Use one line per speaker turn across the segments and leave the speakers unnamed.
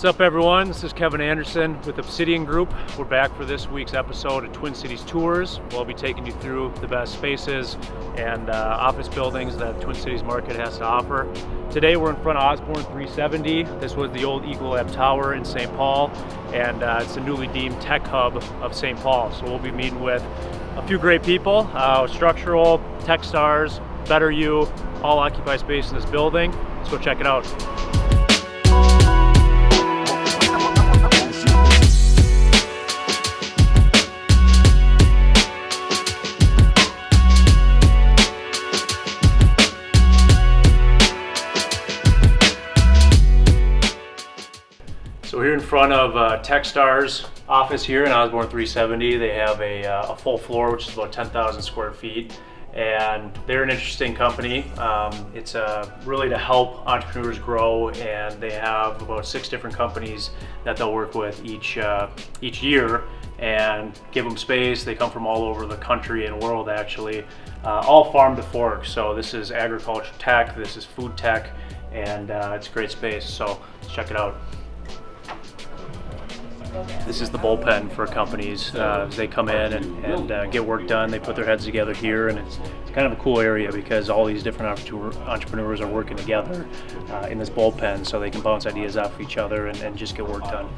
What's up, everyone? This is Kevin Anderson with Obsidian Group. We're back for this week's episode of Twin Cities Tours. We'll be taking you through the best spaces and office buildings that Twin Cities market has to offer. Today we're in front of Osborn370. This was the old Ecolab tower in St. Paul, and it's the newly deemed tech hub of St. Paul. So we'll be meeting with a few great people, Structural, Techstars, BetterYou, all occupy space in this building. Let's go check it out. So we're here in front of Techstars office here in Osborn370. They have a full floor, which is about 10,000 square feet. And they're an interesting company. It's really to help entrepreneurs grow, and they have about 6 different companies that they'll work with each year and give them space. They come from all over the country and world, actually, all farm to fork. So this is agriculture tech, this is food tech, and it's a great space. So let's check it out. This is the bullpen for companies as they come in and get work done. They put their heads together here, and it's kind of a cool area because all these different entrepreneurs are working together in this bullpen, so they can bounce ideas off each other and just get work done.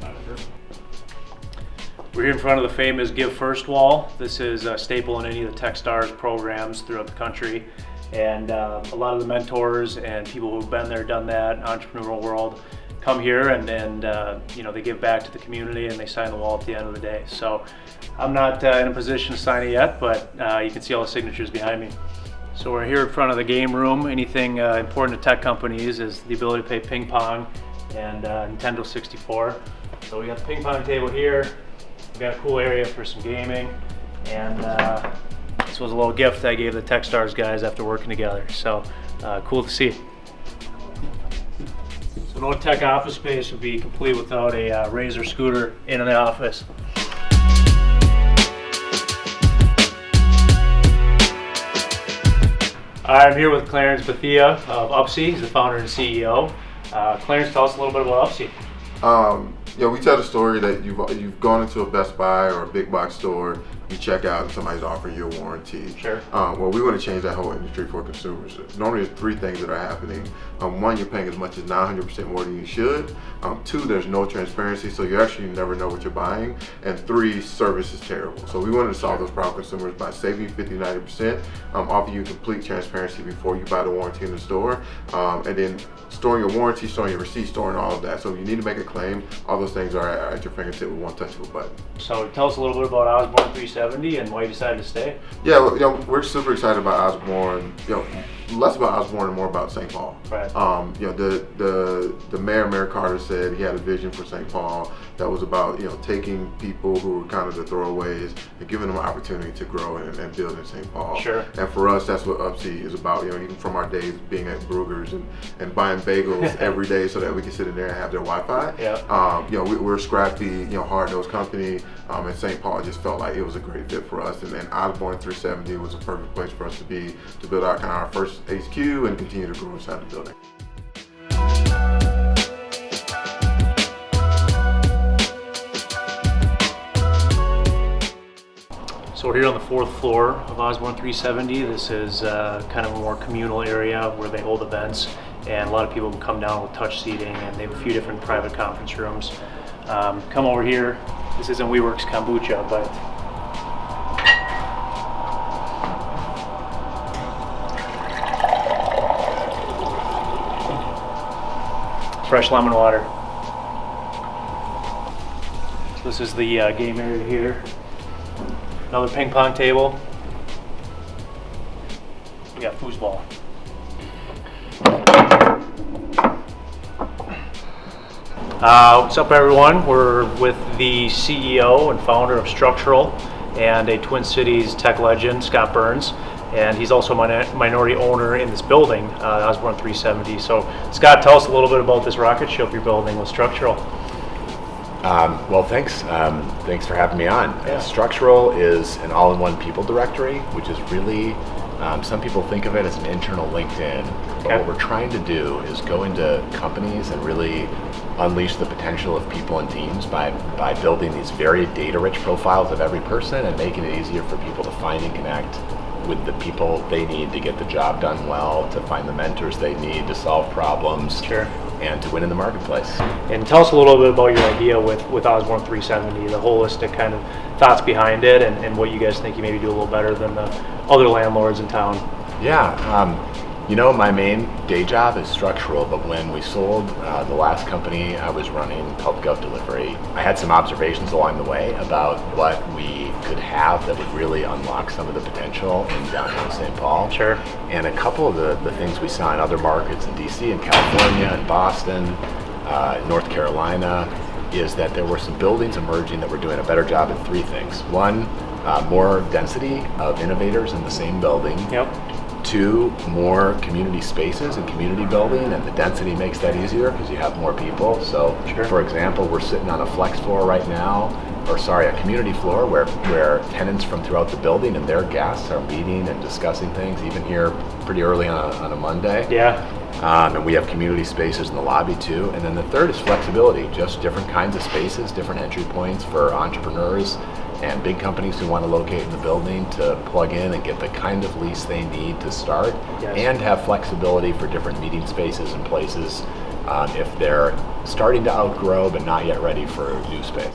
We're here in front of the famous Give First wall. This is a staple in any of the Techstars programs throughout the country, and a lot of the mentors and people who've been there, done that, entrepreneurial world, come here and they give back to the community and they sign the wall at the end of the day. So I'm not in a position to sign it yet, but you can see all the signatures behind me. So we're here in front of the game room. Anything important to tech companies is the ability to play ping pong and Nintendo 64. So we got the ping pong table here. We got a cool area for some gaming, and this was a little gift I gave the Techstars guys after working together. So cool to see. So no tech office space would be complete without a Razor scooter in the office. I'm here with Clarence Bethea of Upsie. He's the founder and CEO. Clarence, tell us a little bit about Upsie.
We tell the story that you've gone into a Best Buy or a big box store, you check out and somebody's offering you a warranty.
Sure.
Well, we want to change that whole industry for consumers. Normally there's 3 things that are happening. 1, you're paying as much as 900% more than you should. 2, there's no transparency, so you actually never know what you're buying. And 3, service is terrible. So we wanted to solve those problems for consumers by saving 50-90%, offer you complete transparency before you buy the warranty in the store, and then storing your warranty, storing your receipt, storing all of that. So if you need to make a claim, all those things are at your fingertip with one touch of a button.
So tell us a little bit about Osborn370 and why you decided to stay.
Yeah, we're super excited about Osborn. Less about Osborn and more about St. Paul.
Right.
The Mayor Carter said he had a vision for St. Paul that was about taking people who were kind of the throwaways and giving them an opportunity to grow and build in St. Paul.
Sure.
And for us, that's what Upsie is about. Even from our days being at Brugger's and buying bagels every day so that we can sit in there and have their Wi-Fi.
Yeah.
We're a scrappy, hard-nosed company, and St. Paul just felt like it was a great fit for us. And Osborn370 was a perfect place for us to be, to build out kind of our first HQ and continue to grow inside the building.
So we're here on the 4th floor of Osborn370. This is kind of a more communal area where they hold events, and a lot of people can come down with touch seating, and they have a few different private conference rooms. Come over here. This isn't WeWork's kombucha, but fresh lemon water. So this is the game area here. Another ping pong table. We got foosball. What's up, everyone? We're with the CEO and founder of Structural and a Twin Cities tech legend, Scott Burns. And he's also a minority owner in this building, Osborn370. So Scott, tell us a little bit about this rocket ship you're building with Structural.
Well, thanks. Thanks for having me on.
Yeah.
Structural is an all-in-one people directory, which is really, some people think of it as an internal LinkedIn. But
Okay.
what we're trying to do is go into companies and really unleash the potential of people and teams by building these very data-rich profiles of every person and making it easier for people to find and connect with the people they need to get the job done well, to find the mentors they need to solve problems,
Sure.
and to win in the marketplace.
And tell us a little bit about your idea with Osborn370, the holistic kind of thoughts behind it, and what you guys think you maybe do a little better than the other landlords in town.
Yeah, my main day job is structural, but when we sold the last company I was running, Pulp Gov Delivery, I had some observations along the way about what we could have that would really unlock some of the potential in downtown St. Paul.
Sure.
And a couple of the things we saw in other markets in DC and California and Boston, North Carolina, is that there were some buildings emerging that were doing a better job at three things. One, more density of innovators in the same building.
Yep.
Two, more community spaces and community building, and the density makes that easier because you have more people. So,
Sure.
For example, we're sitting on a flex floor right now, a community floor where tenants from throughout the building and their guests are meeting and discussing things, even here pretty early on a Monday.
Yeah.
And we have community spaces in the lobby too. And then the third is flexibility, just different kinds of spaces, different entry points for entrepreneurs and big companies who want to locate in the building to plug in and get the kind of lease they need to start.
Yes.
And have flexibility for different meeting spaces and places if they're starting to outgrow but not yet ready for new space.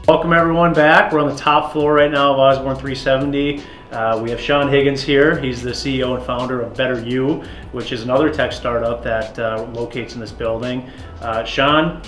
Welcome everyone back. We're on the top floor right now of Osborn370. We have Sean Higgins here. He's the CEO and founder of BetterYou, which is another tech startup that locates in this building. Sean,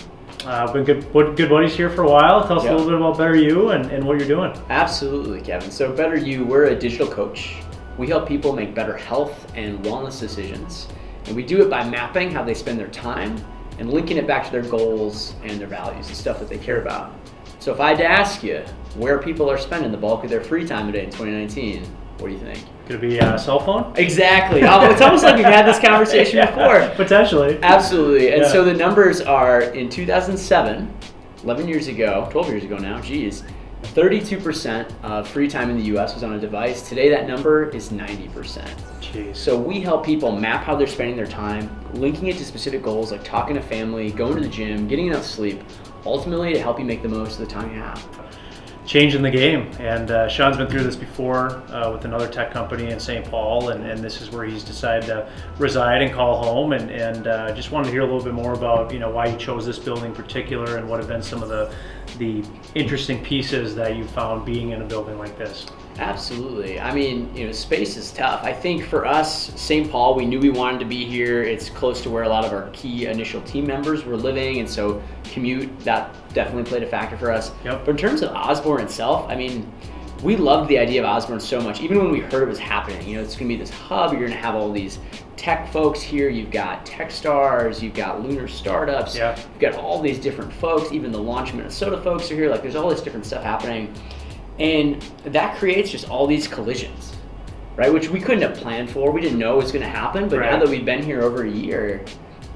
been good buddies here for a while. Tell us a little bit about BetterYou and what you're doing.
Absolutely, Kevin. So BetterYou, we're a digital coach. We help people make better health and wellness decisions. And we do it by mapping how they spend their time and linking it back to their goals and their values, the stuff that they care about. So if I had to ask you where people are spending the bulk of their free time today in 2019, what do you think?
Could it be a cell phone?
Exactly. It's almost like we've had this conversation before.
Potentially.
Absolutely. And so the numbers are in 2007, 11 years ago, 12 years ago now, 32% of free time in the US was on a device. Today that number is 90%.
Jeez.
So we help people map how they're spending their time, linking it to specific goals like talking to family, going to the gym, getting enough sleep, ultimately to help you make the most of the time you have.
Changing the game, and Sean's been through this before with another tech company in St. Paul, and this is where he's decided to reside and call home, and just wanted to hear a little bit more about why you chose this building in particular and what have been some of the interesting pieces that you found being in a building like this.
Absolutely. I mean, space is tough. I think for us, St. Paul, we knew we wanted to be here. It's close to where a lot of our key initial team members were living, and so commute, that definitely played a factor for us.
Yep.
But in terms of Osborn itself, I mean, we loved the idea of Osborn so much, even when we heard it was happening. It's going to be this hub, you're going to have all these tech folks here, you've got Techstars, you've got Lunar Startups, you've got all these different folks, even the Launch Minnesota folks are here, like there's all this different stuff happening. And that creates just all these collisions, right? Which we couldn't have planned for. We didn't know it was going to happen. But now that we've been here over a year,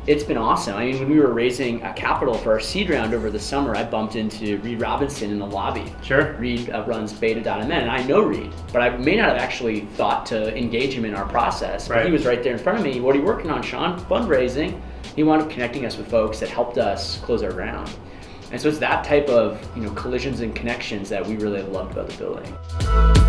it's been awesome. I mean, when we were raising capital for our seed round over the summer, I bumped into Reed Robinson in the lobby.
Sure.
Reed runs Beta.mn, and I know Reed, but I may not have actually thought to engage him in our process. But he was right there in front of me. What are you working on, Sean? Fundraising. He wound up connecting us with folks that helped us close our round. And so it's that type of collisions and connections that we really have loved about the building.